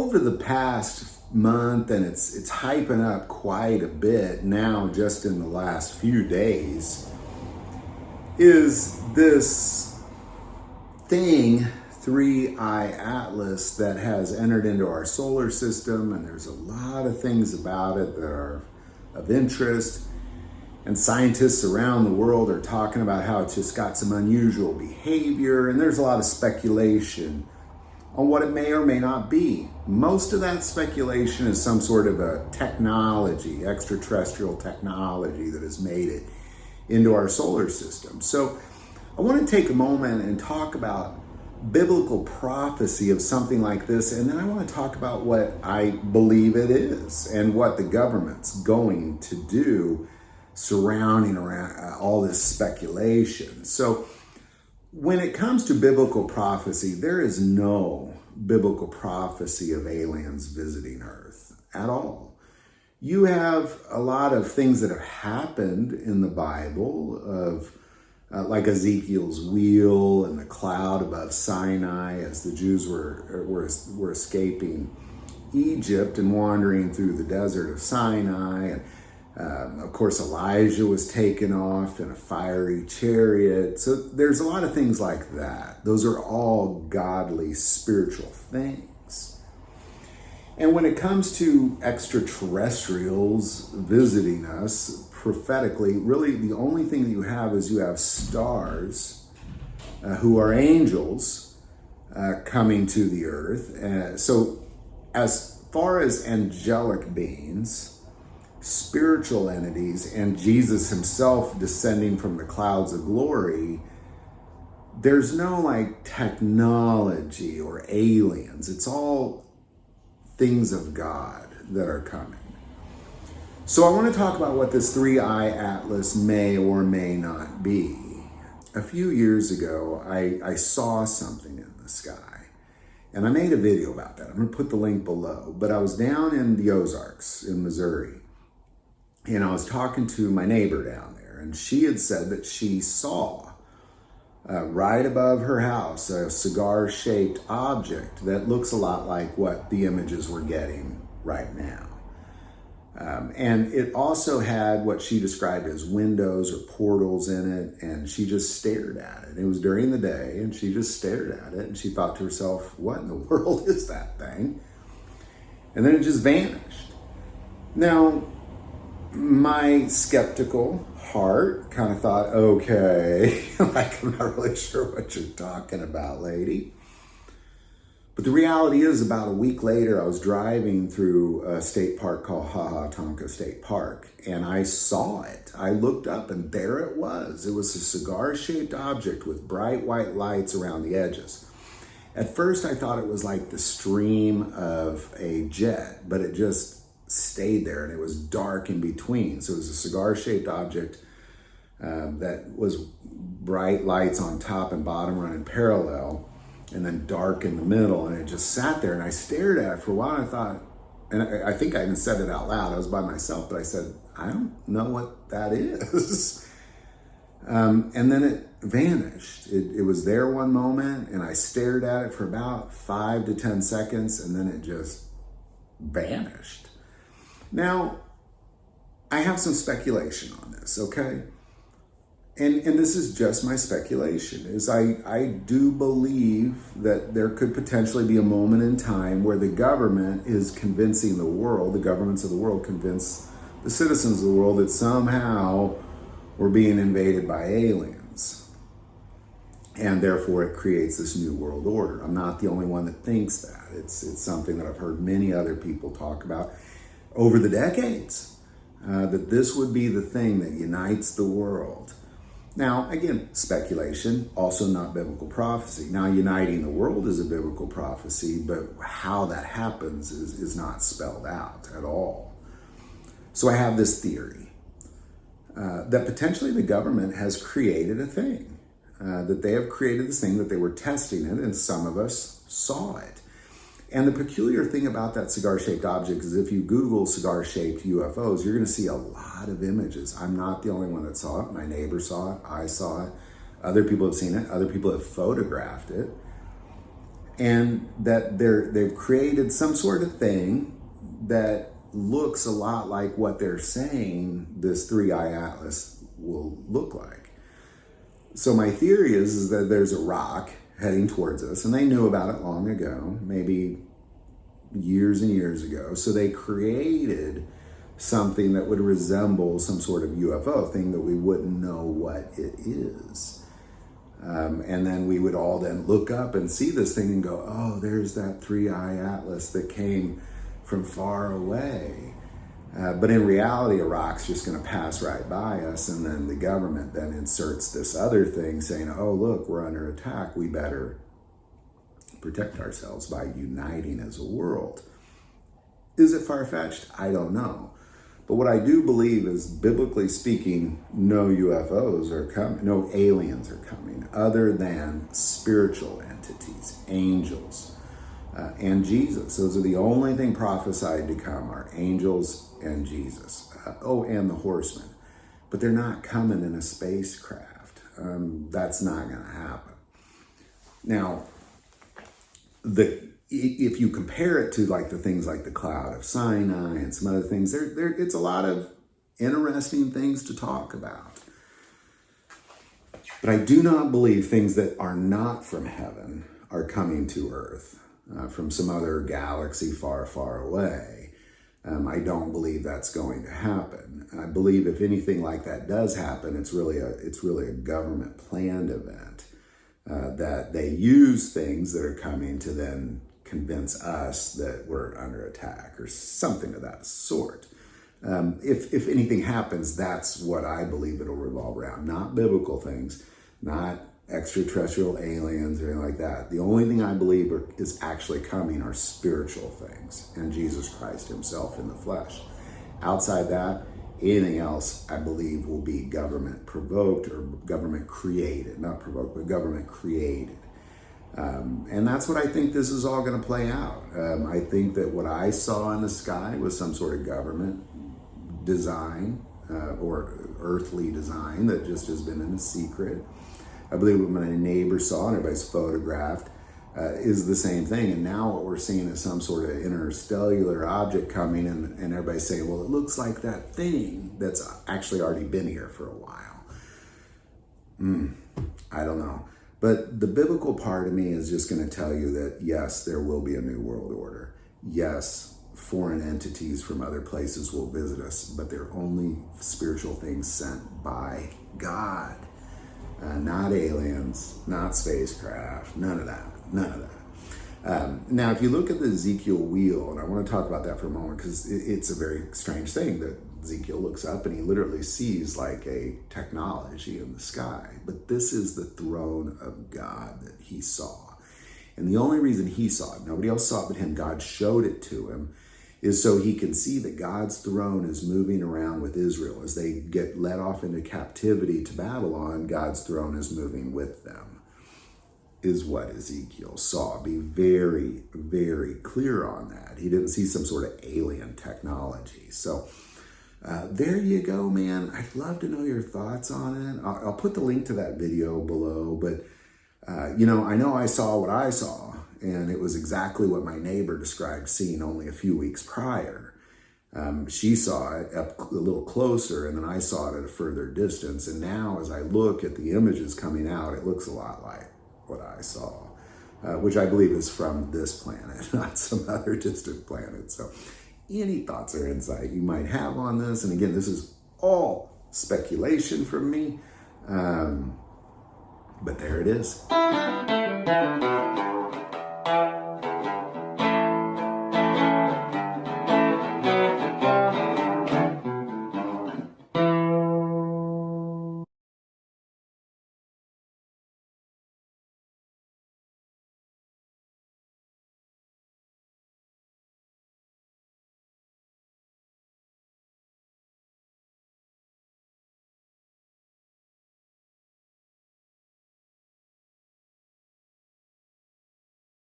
over the past month, and it's hyping up quite a bit now just in the last few days, is this thing, 3i Atlas, that has entered into our solar system, and there's a lot of things about it that are of interest. And scientists around the world are talking about how it's just got some unusual behavior, and there's a lot of speculation on what it may or may not be. Most of that speculation is some sort of a technology, extraterrestrial technology that has made it into our solar system. So I want to take a moment and talk about biblical prophecy of something like this, and then I want to talk about what I believe it is and what the government's going to do surrounding around all this speculation. So when it comes to biblical prophecy, there is no biblical prophecy of aliens visiting Earth at all. You have a lot of things that have happened in the Bible of like Ezekiel's wheel and the cloud above Sinai as the Jews were escaping Egypt and wandering through the desert of Sinai. And of course, Elijah was taken off in a fiery chariot. So there's a lot of things like that. Those are all godly, spiritual things. And when it comes to extraterrestrials visiting us prophetically, really the only thing that you have is you have stars who are angels coming to the earth. So as far as angelic beings, spiritual entities, and Jesus himself descending from the clouds of glory, there's no like technology or aliens. It's all things of God that are coming. So I want to talk about what this 3i Atlas may or may not be. A few years ago, I saw something in the sky, and I made a video about that. I'm going to put the link below. But I was down in the Ozarks in Missouri, and I was talking to my neighbor down there, and she had said that she saw right above her house a cigar-shaped object that looks a lot like what the images we're getting right now. And it also had what she described as windows or portals in it, and she just stared at it. It was during the day, and she just stared at it, and she thought to herself, what in the world is that thing? And then it just vanished. Now, my skeptical heart kind of thought, okay, like I'm not really sure what you're talking about, lady. But the reality is, about a week later, I was driving through a state park called Tonka State Park, and I saw it. I looked up, and there it was. It was a cigar-shaped object with bright white lights around the edges. At first, I thought it was like the stream of a jet, but it just stayed there, and it was dark in between. So it was a cigar-shaped object that was bright lights on top and bottom running parallel, and then dark in the middle, and it just sat there, and I stared at it for a while, and I thought, and I think I even said it out loud. I was by myself, but I said, I don't know what that is. And then it vanished. It was there one moment, and I stared at it for about 5 to 10 seconds, and then it just vanished. Now, I have some speculation on this, okay? And this is just my speculation, is I do believe that there could potentially be a moment in time where the government is convincing the world, the governments of the world convince the citizens of the world that somehow we're being invaded by aliens. And therefore it creates this new world order. I'm not the only one that thinks that. It's something that I've heard many other people talk about over the decades, that this would be the thing that unites the world. Now, again, speculation, also not biblical prophecy. Now, uniting the world is a biblical prophecy, but how that happens is not spelled out at all. So I have this theory that potentially the government has created a thing, that they have created this thing, that they were testing it, and some of us saw it. And the peculiar thing about that cigar-shaped object is if you Google cigar-shaped UFOs, you're going to see a lot of images. I'm not the only one that saw it. My neighbor saw it. I saw it. Other people have seen it. Other people have photographed it. and that they've created some sort of thing that looks a lot like what they're saying this 3-eye atlas will look like. So my theory is that there's a rock heading towards us, and they knew about it long ago, maybe years and years ago. So they created something that would resemble some sort of UFO thing that we wouldn't know what it is. And then we would all then look up and see this thing and go, oh, there's that 3-eye atlas that came from far away. But in reality, a rock's just going to pass right by us, and then the government then inserts this other thing saying, oh, look, we're under attack. We better protect ourselves by uniting as a world. Is it far-fetched? I don't know. But what I do believe is, biblically speaking, no UFOs are coming, no aliens are coming, other than spiritual entities, angels, and Jesus. Those are the only thing prophesied to come, are angels and Jesus. And the horsemen. But they're not coming in a spacecraft. That's not going to happen. Now, if you compare it to like the things like the Cloud of Sinai and some other things, it's a lot of interesting things to talk about. But I do not believe things that are not from heaven are coming to Earth from some other galaxy far, far away. I don't believe that's going to happen. I believe if anything like that does happen, it's really a government planned event. That they use things that are coming to then convince us that we're under attack or something of that sort. If anything happens, that's what I believe it'll revolve around. Not biblical things, not extraterrestrial aliens or anything like that. The only thing I believe is actually coming are spiritual things and Jesus Christ himself in the flesh. Outside that, anything else, I believe, will be government provoked or government created. Not provoked, but government created. And that's what I think this is all going to play out. I think that what I saw in the sky was some sort of government design or earthly design that just has been in a secret. I believe what my neighbor saw and everybody's photographed is the same thing. And now what we're seeing is some sort of interstellar object coming, and everybody's saying, well, it looks like that thing that's actually already been here for a while. I don't know. But the biblical part of me is just going to tell you that, yes, there will be a new world order. Yes, foreign entities from other places will visit us, but they're only spiritual things sent by God. Not aliens, not spacecraft, none of that. Now, if you look at the Ezekiel wheel, and I want to talk about that for a moment because it's a very strange thing that Ezekiel looks up and he literally sees like a technology in the sky. But this is the throne of God that he saw. And the only reason he saw it, nobody else saw it but him, God showed it to him, is so he can see that God's throne is moving around with Israel. As they get led off into captivity to Babylon, God's throne is moving with them, is what Ezekiel saw. Be very, very clear on that. He didn't see some sort of alien technology. So there you go, man. I'd love to know your thoughts on it. I'll put the link to that video below, but I know I saw what I saw, and it was exactly what my neighbor described seeing only a few weeks prior. She saw it up a little closer, and then I saw it at a further distance. And now as I look at the images coming out, it looks a lot like what I saw, which I believe is from this planet, not some other distant planet. So any thoughts or insight you might have on this, and again, this is all speculation from me, but there it is.